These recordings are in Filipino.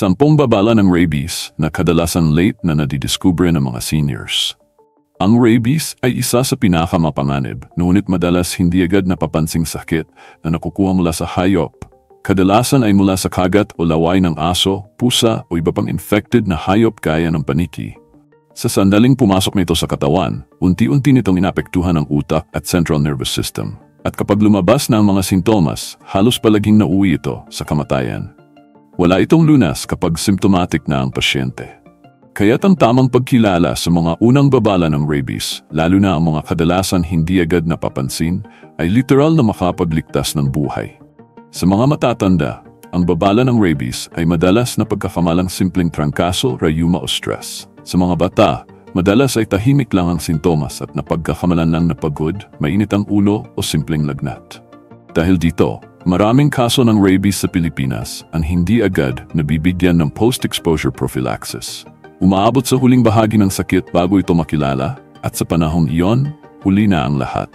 10 babala ng rabies na kadalasan late na nadidiskubre ng mga seniors. Ang rabies ay isa sa pinakamapanganib, ngunit madalas hindi agad napapansing sakit na nakukuha mula sa hayop. Kadalasan ay mula sa kagat o laway ng aso, pusa o iba pang infected na hayop gaya ng paniki. Sa sandaling pumasok nito sa katawan, unti-unti nitong inapektuhan ang utak at central nervous system. At kapag lumabas na ang mga sintomas, halos palaging nauwi ito sa kamatayan. Wala itong lunas kapag symptomatic na ang pasyente. Kaya't ang tamang pagkilala sa mga unang babala ng rabies, lalo na ang mga kadalasan hindi agad napapansin, ay literal na makapagligtas ng buhay. Sa mga matatanda, ang babala ng rabies ay madalas na pagkakamalang simpleng trangkaso, rayuma o stress. Sa mga bata, madalas ay tahimik lang ang sintomas at napagkakamalan lang na pagod, mainit ang ulo o simpleng lagnat. Dahil dito, maraming kaso ng rabies sa Pilipinas ang hindi agad nabibigyan ng post-exposure prophylaxis. Umaabot sa huling bahagi ng sakit bago ito makilala at sa panahong iyon, huli na ang lahat.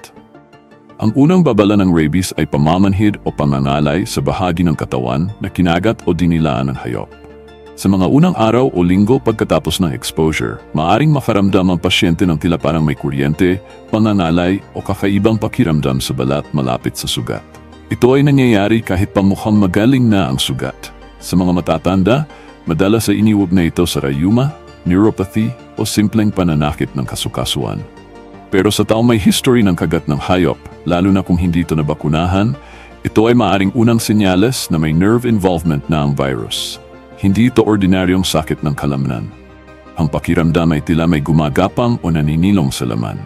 Ang unang babala ng rabies ay pamamanhid o pangangalay sa bahagi ng katawan na kinagat o dinilaan ng hayop. Sa mga unang araw o linggo pagkatapos ng exposure, maaring makaramdam ang pasyente ng tila parang may kuryente, pangangalay o kakaibang pakiramdam sa balat malapit sa sugat. Ito ay nangyayari kahit pa mukhang magaling na ang sugat. Sa mga matatanda, madalas ay iniuog na ito sa rayuma, neuropathy o simpleng pananakit ng kasukasuan. Pero sa taong may history ng kagat ng hayop, lalo na kung hindi ito nabakunahan, ito ay maaring unang senyales na may nerve involvement na ang virus. Hindi ito ordinaryong sakit ng kalamnan. Ang pakiramdam ay tila may gumagapang o naninilong sa laman.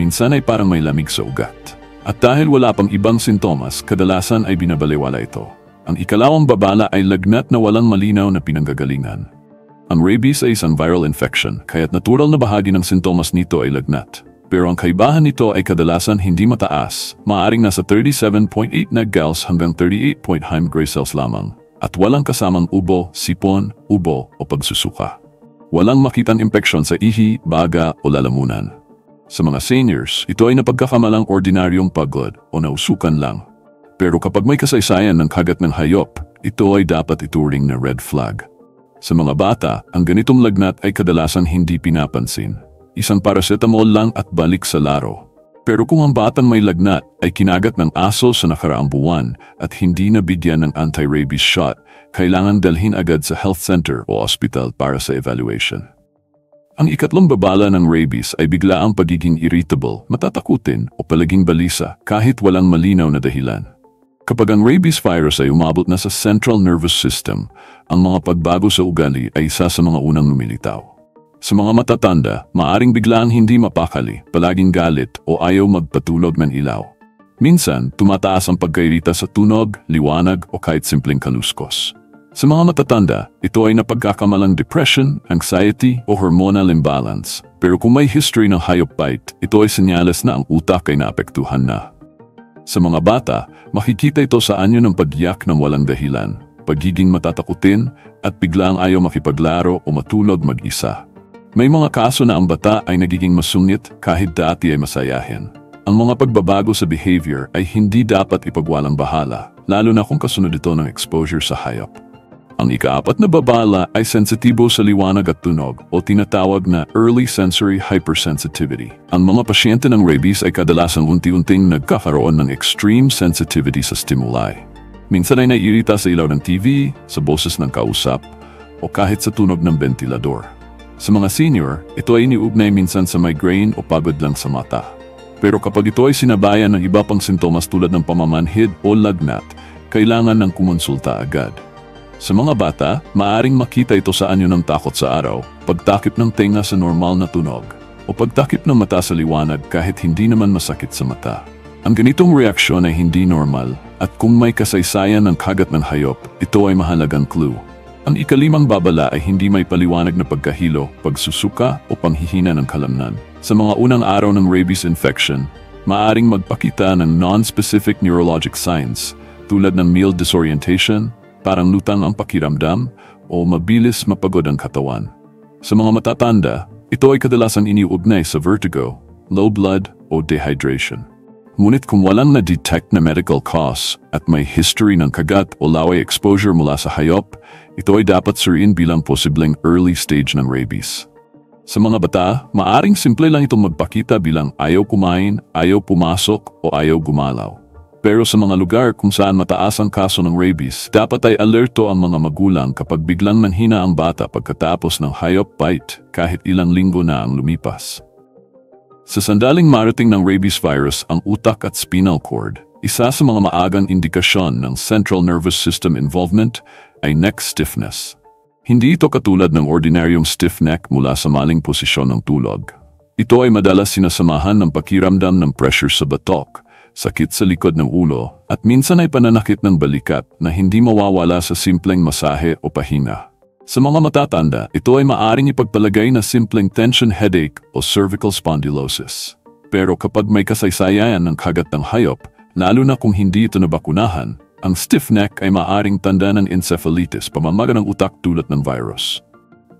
Minsan ay parang may lamig sa ugat. At dahil wala pang ibang sintomas, kadalasan ay binabalewala ito. Ang ikalawang babala ay lagnat na walang malinaw na pinanggagalingan. Ang rabies ay isang viral infection, kaya't natural na bahagi ng sintomas nito ay lagnat. Pero ang kaibahan nito ay kadalasan hindi mataas, maaaring nasa 37.8 na Gauss hanggang 38.5 Gray cells lamang. At walang kasamang ubo, sipon, ubo o pagsusuka. Walang makitang impeksyon sa ihi, baga o lalamunan. Sa mga seniors, ito ay napagkakamalang ordinaryong pagod o nausukan lang. Pero kapag may kasaysayan ng kagat ng hayop, ito ay dapat ituring na red flag. Sa mga bata, ang ganitong lagnat ay kadalasan hindi pinapansin. Isang paracetamol lang at balik sa laro. Pero kung ang batang may lagnat ay kinagat ng aso sa nakaraang buwan at hindi nabigyan ng anti-rabies shot, kailangan dalhin agad sa health center o hospital para sa evaluation. Ang ikatlong babala ng rabies ay biglaang pagiging irritable, matatakutin o palaging balisa kahit walang malinaw na dahilan. Kapag ang rabies virus ay umabot na sa central nervous system, ang mga pagbago sa ugali ay isa sa mga unang lumilitaw. Sa mga matatanda, maaring biglaan hindi mapakali, palaging galit o ayaw magpatulog ng ilaw. Minsan, tumataas ang pagkairita sa tunog, liwanag o kahit simpleng kaluskos. Sa mga matatanda, ito ay napagkakamalang depression, anxiety o hormonal imbalance. Pero kung may history ng hayop bite, ito ay senyales na ang utak ay naapektuhan na. Sa mga bata, makikita ito sa anyo ng pagyak ng walang dahilan, pagiging matatakutin at biglang ayaw makipaglaro o matulog mag-isa. May mga kaso na ang bata ay nagiging masungit kahit dati ay masayahin. Ang mga pagbabago sa behavior ay hindi dapat ipagwalang bahala, lalo na kung kasunod ito ng exposure sa hayop. Ang ikaapat na babala ay sensitibo sa liwanag at tunog o tinatawag na early sensory hypersensitivity. Ang mga pasyente ng rabies ay kadalasan unti-unting nagkakaroon ng extreme sensitivity sa stimuli. Minsan ay naiirita sa ilaw ng TV, sa boses ng kausap, o kahit sa tunog ng ventilador. Sa mga senior, ito ay iniugnay minsan sa migraine o pagod lang sa mata. Pero kapag ito ay sinabayan ng iba pang sintomas tulad ng pamamanhid o lagnat, kailangan ng kumonsulta agad. Sa mga bata, maaring makita ito sa anyo ng takot sa araw, pagtakip ng tenga sa normal na tunog, o pagtakip ng mata sa liwanag kahit hindi naman masakit sa mata. Ang ganitong reaksyon ay hindi normal, at kung may kasaysayan ng kagat ng hayop, ito ay mahalagang clue. Ang ikalimang babala ay hindi may paliwanag na pagkahilo, pagsusuka o panghihina ng kalamnan. Sa mga unang araw ng rabies infection, maaring magpakita ng non-specific neurologic signs tulad ng mild disorientation, parang lutang ang pakiramdam o mabilis mapagod ang katawan. Sa mga matatanda, ito ay kadalasan iniuugnay sa vertigo, low blood o dehydration. Ngunit kung walang na-detect na medical cause at may history ng kagat o laway exposure mula sa hayop, ito ay dapat suriin bilang posibleng early stage ng rabies. Sa mga bata, maaring simple lang itong magpakita bilang ayaw kumain, ayaw pumasok o ayaw gumalaw. Pero sa mga lugar kung saan mataas ang kaso ng rabies, dapat ay alerto ang mga magulang kapag biglang nanhina ang bata pagkatapos ng hayop bite kahit ilang linggo na ang lumipas. Sa sandaling marating ng rabies virus ang utak at spinal cord, isa sa mga maagang indikasyon ng central nervous system involvement ay neck stiffness. Hindi ito katulad ng ordinaryong stiff neck mula sa maling posisyon ng tulog. Ito ay madalas sinasamahan ng pakiramdam ng pressure sa batok, sakit sa likod ng ulo, at minsan ay pananakit ng balikat na hindi mawawala sa simpleng masahe o pahinga. Sa mga matatanda, ito ay maaring ipagpalagay na simpleng tension headache o cervical spondylosis. Pero kapag may kasaysayan ng kagat ng hayop, lalo na kung hindi ito nabakunahan, ang stiff neck ay maaring tanda ng encephalitis, pamamaga ng utak dulot ng virus.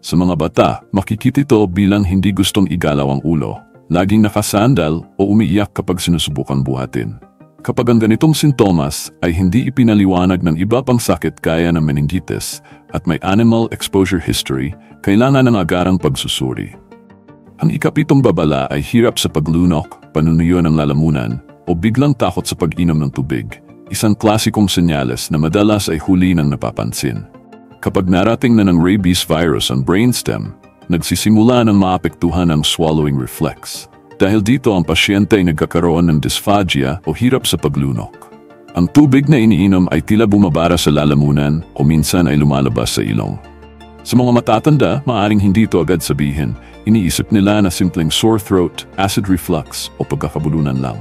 Sa mga bata, makikita ito bilang hindi gustong igalaw ang ulo, laging nakasandal o umiiyak kapag sinusubukan buhatin. Kapag ang ganitong sintomas ay hindi ipinaliwanag ng iba pang sakit gaya ng meningitis at may animal exposure history, kailangan ng agarang pagsusuri. Ang ikapitong babala ay hirap sa paglunok, panunuyo ng lalamunan, o biglang takot sa pag-inom ng tubig, isang klasikong senyales na madalas ay huli ng napapansin. Kapag narating na ng rabies virus ang brainstem, nagsisimula ng maapektuhan ang swallowing reflex. Dahil dito ang pasyente ay nagkakaroon ng dysphagia o hirap sa paglunok. Ang tubig na iniinom ay tila bumabara sa lalamunan o minsan ay lumalabas sa ilong. Sa mga matatanda, maaring hindi ito agad sabihin, iniisip nila na simpleng sore throat, acid reflux o pagkakabulunan lang.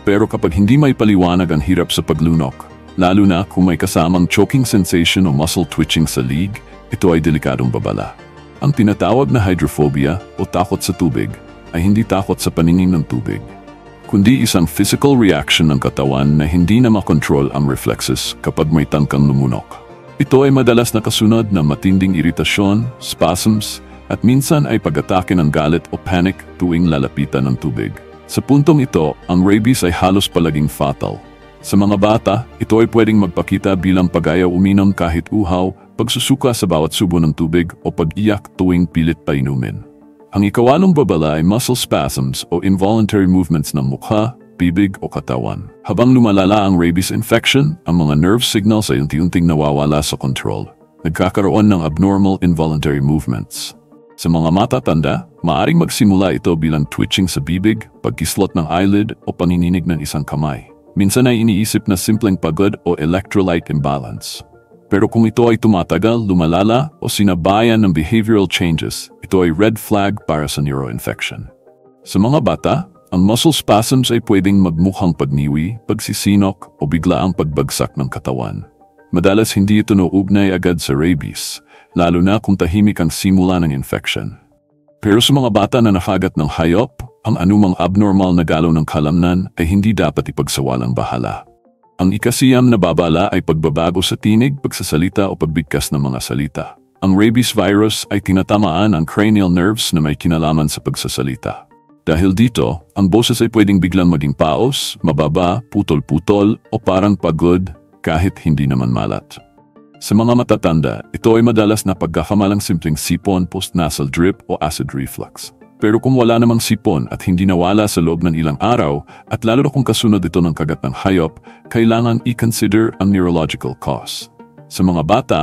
Pero kapag hindi may paliwanag ang hirap sa paglunok, lalo na kung may kasamang choking sensation o muscle twitching sa leeg, ito ay delikadong babala. Ang tinatawag na hydrophobia o takot sa tubig ay hindi takot sa paningin ng tubig, kundi isang physical reaction ng katawan na hindi na makontrol ang reflexes kapag may tangkang lumunok. Ito ay madalas nakasunod ng matinding iritasyon, spasms, at minsan ay pag-atake ng galit o panic tuwing lalapitan ng tubig. Sa puntong ito, ang rabies ay halos palaging fatal. Sa mga bata, ito ay pwedeng magpakita bilang pag-ayaw uminom kahit uhaw, pagsusuka sa bawat subo ng tubig o pag-iyak tuwing pilit pa inumin. Ang ikawalong babala ay muscle spasms o involuntary movements ng mukha, bibig o katawan. Habang lumalala ang rabies infection, ang mga nerve signals ay unti-unting nawawala sa control. Nagkakaroon ng abnormal involuntary movements. Sa mga matatanda, maaring magsimula ito bilang twitching sa bibig, pagkislot ng eyelid o panininig ng isang kamay. Minsan ay iniisip na simpleng pagod o electrolyte imbalance. Pero kung ito ay tumatagal, lumalala o sinabayan ng behavioral changes, ito ay red flag para sa neuroinfection. Sa mga bata, ang muscle spasms ay pwedeng magmukhang pagniwi, pagsisinok o biglaang pagbagsak ng katawan. Madalas hindi ito nauugnay agad sa rabies, lalo na kung tahimik ang simula ng infection. Pero sa mga bata na nakagat ng hayop, ang anumang abnormal na galaw ng kalamnan ay hindi dapat ipagsawalang bahala. Ang ikasiyam na babala ay pagbabago sa tinig, pagsasalita o pagbigkas ng mga salita. Ang rabies virus ay tinatamaan ang cranial nerves na may kinalaman sa pagsasalita. Dahil dito, ang boses ay pwedeng biglang maging paos, mababa, putol-putol o parang pagod kahit hindi naman malat. Sa mga matatanda, ito ay madalas na pagkakamalang simpleng sipon, postnasal drip o acid reflux. Pero kung wala namang sipon at hindi nawala sa loob ng ilang araw, at lalo na kung kasunod ito ng kagat ng hayop, kailangan i-consider ang neurological cause. Sa mga bata,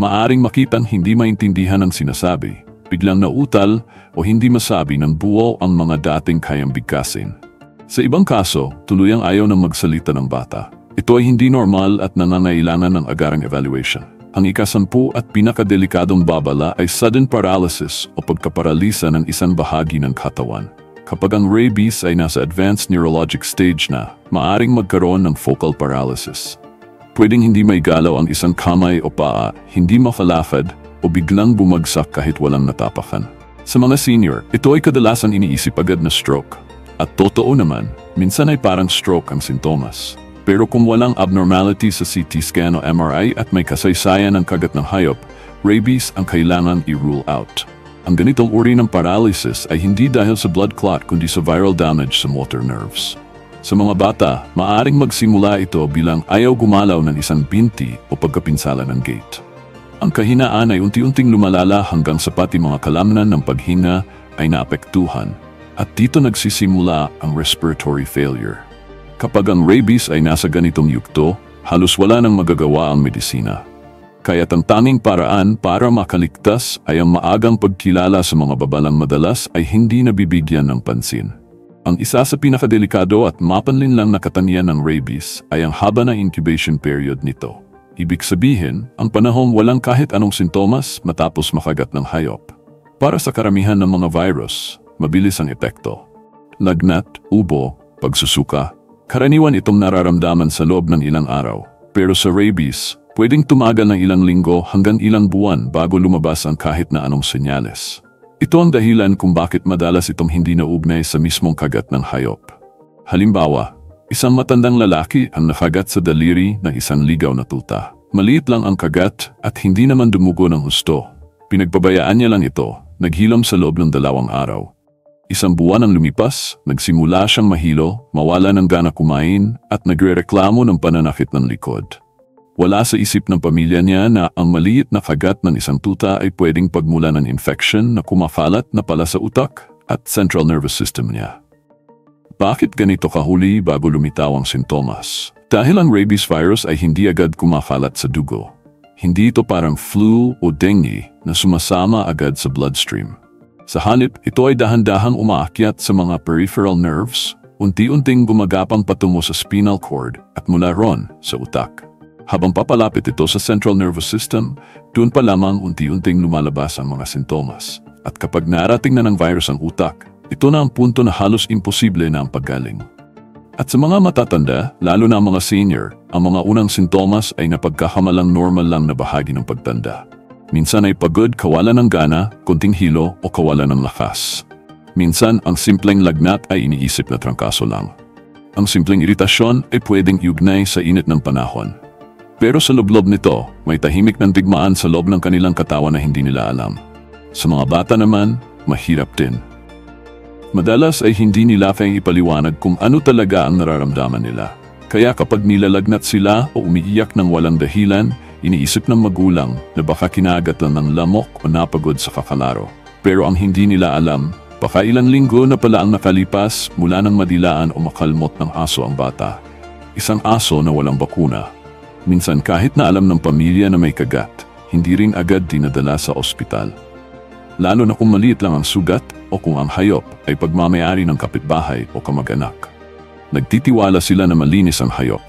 maaring makitang hindi maintindihan ang sinasabi, biglang nautal o hindi masabi ng buo ang mga dating kayang bigkasin. Sa ibang kaso, tuluyang ayaw ng magsalita ng bata. Ito ay hindi normal at nangangailangan ng agarang evaluation. Ang ikasampu at pinakadelikadong babala ay sudden paralysis o pagkaparalisa ng isang bahagi ng katawan. Kapag ang rabies ay nasa advanced neurologic stage na, maaring magkaroon ng focal paralysis. Pwedeng hindi may galaw ang isang kamay o paa, hindi makalakad o biglang bumagsak kahit walang natapakan. Sa mga senior, ito ay kadalasan iniisip agad na stroke. At totoo naman, minsan ay parang stroke ang sintomas. Pero kung walang abnormality sa CT scan o MRI at may kasaysayan ng kagat ng hayop, rabies ang kailangan i-rule out. Ang ganitong uri ng paralysis ay hindi dahil sa blood clot kundi sa viral damage sa motor nerves. Sa mga bata, maaaring magsimula ito bilang ayaw gumalaw ng isang binti o pagkapinsala ng gait. Ang kahinaan ay unti-unting lumalala hanggang sa pati mga kalamnan ng paghinga ay naapektuhan at dito nagsisimula ang respiratory failure. Kapag ang rabies ay nasa ganitong yugto, halos wala nang magagawa ang medisina. Kaya't ang tanging paraan para makaligtas ay ang maagang pagkilala sa mga babalang madalas ay hindi nabibigyan ng pansin. Ang isa sa pinakadelikado at mapanlinlang na katangian ng rabies ay ang haba na incubation period nito. Ibig sabihin, ang panahong walang kahit anong sintomas matapos makagat ng hayop. Para sa karamihan ng mga virus, mabilis ang epekto. Lagnat, ubo, pagsusuka, karaniwan itong nararamdaman sa loob ng ilang araw. Pero sa rabies, pwedeng tumagal ng ilang linggo hanggang ilang buwan bago lumabas ang kahit na anong senyales. Ito ang dahilan kung bakit madalas itong hindi naugnay sa mismong kagat ng hayop. Halimbawa, isang matandang lalaki ang nakagat sa daliri ng isang ligaw na tuta. Maliit lang ang kagat at hindi naman dumugo ng husto. Pinagpabayaan niya lang ito, naghilom sa loob ng 2 araw. Isang buwan ang lumipas, nagsimula siyang mahilo, mawala ng gana kumain at nagrereklamo ng pananakit ng likod. Wala sa isip ng pamilya niya na ang maliit na kagat ng isang tuta ay pwedeng pagmula ng infection na kumakalat na pala sa utak at central nervous system niya. Bakit ganito kahuli bago lumitaw ang sintomas? Dahil ang rabies virus ay hindi agad kumakalat sa dugo. Hindi ito parang flu o dengue na sumasama agad sa bloodstream. Sa halip, ito ay dahan-dahang umaakyat sa mga peripheral nerves, unti-unting gumagapang patungo sa spinal cord at mula ron sa utak. Habang papalapit ito sa central nervous system, doon pa lamang unti-unting lumalabas ang mga sintomas. At kapag narating na ng virus ang utak, ito na ang punto na halos imposible na ang paggaling. At sa mga matatanda, lalo na ang mga senior, ang mga unang sintomas ay napagkakamalang normal lang na bahagi ng pagtanda. Minsan ay pagod, kawalan ng gana, konting hilo o kawalan ng lakas. Minsan, ang simpleng lagnat ay iniisip na trangkaso lang. Ang simpleng iritasyon ay pwedeng iugnay sa init ng panahon. Pero sa loob-loob nito, may tahimik ng digmaan sa loob ng kanilang katawan na hindi nila alam. Sa mga bata naman, mahirap din. Madalas ay hindi nila kayang ipaliwanag kung ano talaga ang nararamdaman nila. Kaya kapag nilalagnat sila o umiiyak ng walang dahilan, iniisip ng magulang na baka kinagat lang ng lamok o napagod sa kakalaro. Pero ang hindi nila alam, baka ilang linggo na pala ang nakalipas mula nang madilaan o makalmot ng aso ang bata. Isang aso na walang bakuna. Minsan kahit na alam ng pamilya na may kagat, hindi rin agad dinadala sa ospital. Lalo na kung maliit lang ang sugat o kung ang hayop ay pagmamayari ng kapitbahay o kamag-anak. Nagtitiwala sila na malinis ang hayop.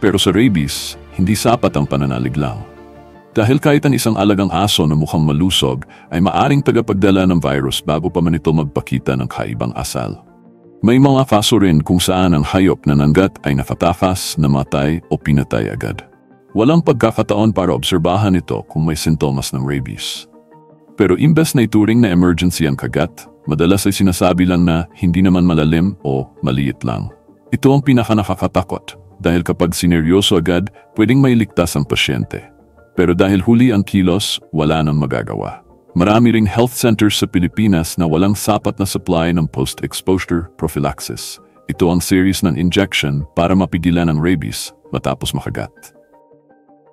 Pero sa rabies, hindi sapat ang pananalig lang. Dahil kahit ang isang alagang aso na mukhang malusog ay maaring tagapagdala ng virus bago pa man ito magpakita ng kaibang asal. May mga kaso rin kung saan ang hayop na nanggat ay nakatakas, namatay o pinatay agad. Walang pagkakataon para obserbahan ito kung may sintomas ng rabies. Pero imbes na ituring na emergency ang kagat, madalas ay sinasabi lang na hindi naman malalim o maliit lang. Ito ang pinakanakakatakot dahil kapag sineryoso agad, pwedeng mailigtas ang pasyente. Pero dahil huli ang kilos, wala nang magagawa. Marami ring health centers sa Pilipinas na walang sapat na supply ng post-exposure prophylaxis. Ito ang series ng injection para mapigilan ang rabies matapos makagat.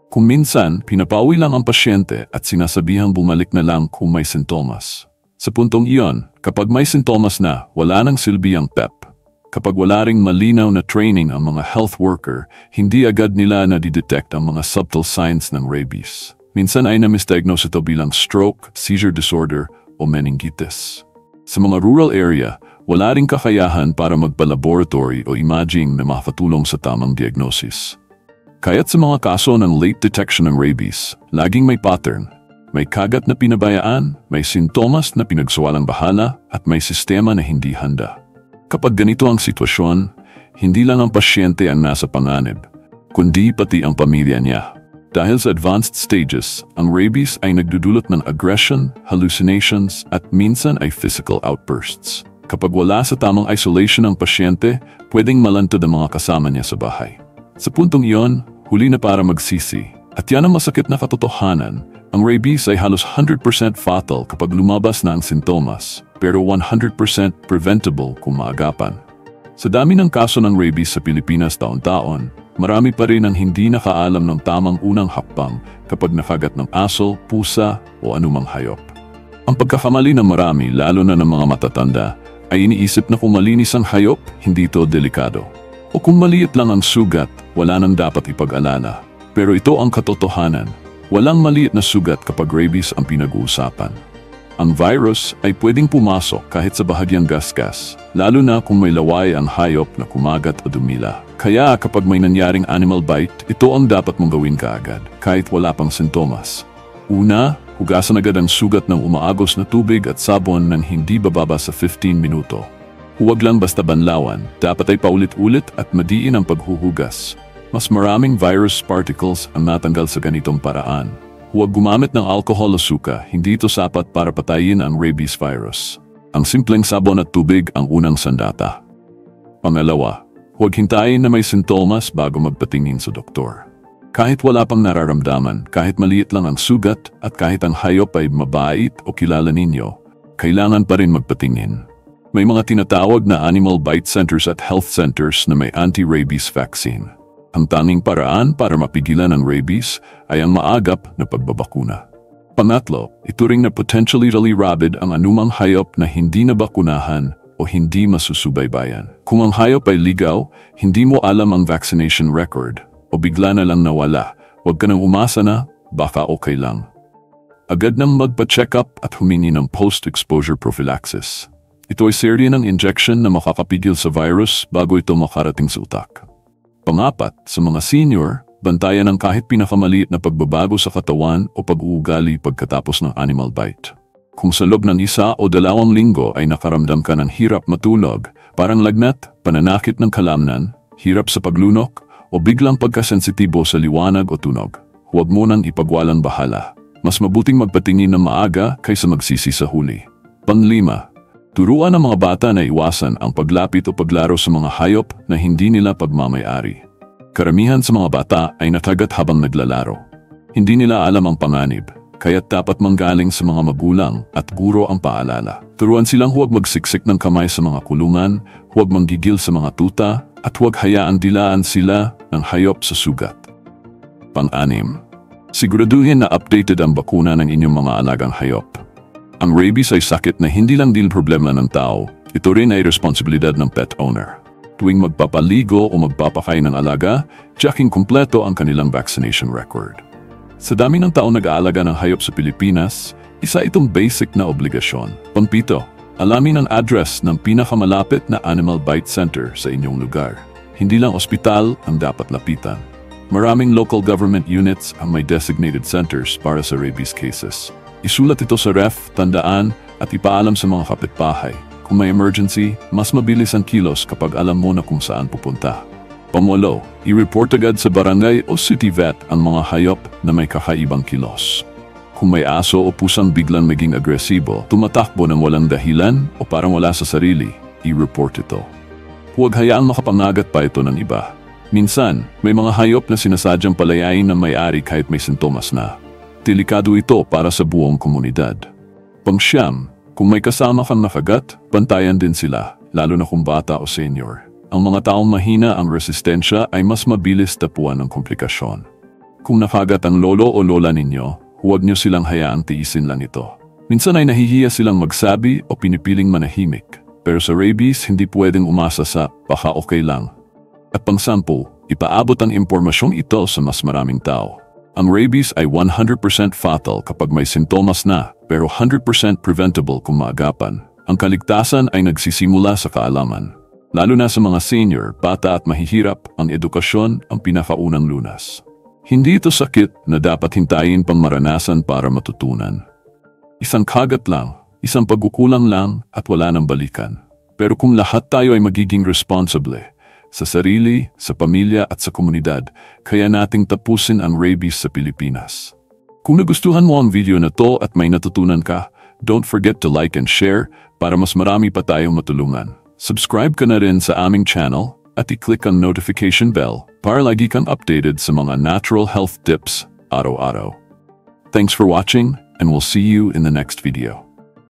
Kung minsan, pinapauwi lang ang pasyente at sinasabihang bumalik na lang kung may sintomas. Sa puntong iyon, kapag may sintomas na, wala nang silbi ang PEP. Kapag wala ring malinaw na training ang mga health worker, hindi agad nila nadidetect ang mga subtle signs ng rabies. Minsan ay na-misdiagnose ito bilang stroke, seizure disorder o meningitis. Sa mga rural area, wala ring kakayahan para magpa-laboratory o imaging na makatulong sa tamang diagnosis. Kaya't sa mga kaso ng late detection ng rabies, laging may pattern. May kagat na pinabayaan, may sintomas na pinagsawalang bahala at may sistema na hindi handa. Kapag ganito ang sitwasyon, hindi lang ang pasyente ang nasa panganib, kundi pati ang pamilya niya. Dahil sa advanced stages, ang rabies ay nagdudulot ng aggression, hallucinations at minsan ay physical outbursts. Kapag wala sa tamang isolation ng pasyente, pwedeng malantad ang mga kasama niya sa bahay. Sa puntong iyon, huli na para magsisi. At yan ang masakit na katotohanan. Ang rabies ay halos 100% fatal kapag lumabas na ang sintomas, pero 100% preventable kung maagapan. Sa dami ng kaso ng rabies sa Pilipinas taon-taon, marami pa rin ang hindi nakaalam ng tamang unang hakbang kapag nakagat ng aso, pusa o anumang hayop. Ang pagkakamali ng marami, lalo na ng mga matatanda, ay iniisip na kung malinis ang hayop, hindi ito delikado. O kung maliit lang ang sugat, wala nang dapat ipag-alala. Pero ito ang katotohanan. Walang maliit na sugat kapag rabies ang pinag-uusapan. Ang virus ay pwedeng pumasok kahit sa bahagyang gasgas, lalo na kung may laway ang hayop na kumagat o dumila. Kaya kapag may nangyaring animal bite, ito ang dapat mong gawin kaagad, kahit wala pang sintomas. Una, hugasan agad ang sugat ng umaagos na tubig at sabon nang hindi bababa sa 15 minuto. Huwag lang basta banlawan, dapat ay paulit-ulit at madiin ang paghuhugas. Mas maraming virus particles ang natanggal sa ganitong paraan. Huwag gumamit ng alcohol o suka, hindi ito sapat para patayin ang rabies virus. Ang simpleng sabon at tubig ang unang sandata. Pangalawa, huwag hintayin na may sintomas bago magpatingin sa doktor. Kahit wala pang nararamdaman, kahit maliit lang ang sugat at kahit ang hayop ay mabait o kilala ninyo, kailangan pa rin magpatingin. May mga tinatawag na animal bite centers at health centers na may anti-rabies vaccine. Ang tanging paraan para mapigilan ang rabies ay ang maagap na pagbabakuna. Pangatlo, ituring na potentially rabid ang anumang hayop na hindi nabakunahan o hindi masusubaybayan. Kung ang hayop ay ligaw, hindi mo alam ang vaccination record o bigla na lang nawala, huwag ka nang umasa na, baka okay lang. Agad nang magpa-check up at humingi ng post-exposure prophylaxis. Ito ay serye ng injection na makakapigil sa virus bago ito makarating sa utak. Pangapat, sa mga senior, bantayan ang kahit pinakamaliit na pagbabago sa katawan o pag-uugali pagkatapos ng animal bite. Kung sa loob ng 1 o 2 linggo ay nakaramdam ka ng hirap matulog, parang lagnat, pananakit ng kalamnan, hirap sa paglunok, o biglang pagkasensitibo sa liwanag o tunog, huwag mo nang ipagwalang bahala. Mas mabuting magpatingin ng maaga kaysa magsisi sa huli. Panglima, turuan ang mga bata na iwasan ang paglapit o paglaro sa mga hayop na hindi nila pagmamay-ari. Karamihan sa mga bata ay natagat habang naglalaro. Hindi nila alam ang panganib, kaya't dapat manggaling sa mga magulang at guro ang paalala. Turuan silang huwag magsiksik ng kamay sa mga kulungan, huwag manggigil sa mga tuta, at huwag hayaan dilaan sila ng hayop sa sugat. Pang-anim, siguraduhin na updated ang bakuna ng inyong mga alagang hayop. Ang rabies ay sakit na hindi lang din problema ng tao, ito rin ay responsibilidad ng pet owner. Tuwing magpapaligo o magpapakain ng alaga, checking kumpleto ang kanilang vaccination record. Sa dami ng taong nag-aalaga ng hayop sa Pilipinas, isa itong basic na obligasyon. Pang-pito, alamin ang address ng pinakamalapit na animal bite center sa inyong lugar. Hindi lang ospital ang dapat lapitan. Maraming local government units ang may designated centers para sa rabies cases. Isulat ito sa ref, tandaan, at ipaalam sa mga kapitbahay. Kung may emergency, mas mabilis ang kilos kapag alam mo na kung saan pupunta. Pamwalo, i-report agad sa barangay o city vet ang mga hayop na may kakaibang kilos. Kung may aso o pusang biglang maging agresibo, tumatakbo ng walang dahilan o parang wala sa sarili, i-report ito. Huwag hayaang makapangagat pa ito ng iba. Minsan, may mga hayop na sinasadyang palayain ng may-ari kahit may sintomas na. Delikado ito para sa buong komunidad. Pang-siyam, kung may kasama kang nakagat, bantayan din sila, lalo na kung bata o senior. Ang mga taong mahina ang resistensya ay mas mabilis tapuan ng komplikasyon. Kung nakagat ang lolo o lola ninyo, huwag niyo silang hayaang tiisin lang ito. Minsan ay nahihiya silang magsabi o pinipiling manahimik. Pero sa rabies, hindi pwedeng umasa sa baka okay lang. At pang-sampu, ipaabot ang impormasyong ito sa mas maraming tao. Ang rabies ay 100% fatal kapag may sintomas na, pero 100% preventable kung maagapan. Ang kaligtasan ay nagsisimula sa kaalaman. Lalo na sa mga senior, bata at mahihirap, ang edukasyon ang pinakaunang lunas. Hindi ito sakit na dapat hintayin pang maranasan para matutunan. Isang kagat lang, isang pagkukulang lang at wala nang balikan. Pero kung lahat tayo ay magiging responsable, sa sarili, sa pamilya at sa komunidad, kaya nating tapusin ang rabies sa Pilipinas. Kung nagustuhan mo ang video na to at may natutunan ka, don't forget to like and share para mas marami pa tayong matulungan. Subscribe ka na rin sa aming channel at i-click ang notification bell para lagi kang updated sa mga natural health tips araw-araw. Thanks for watching and we'll see you in the next video.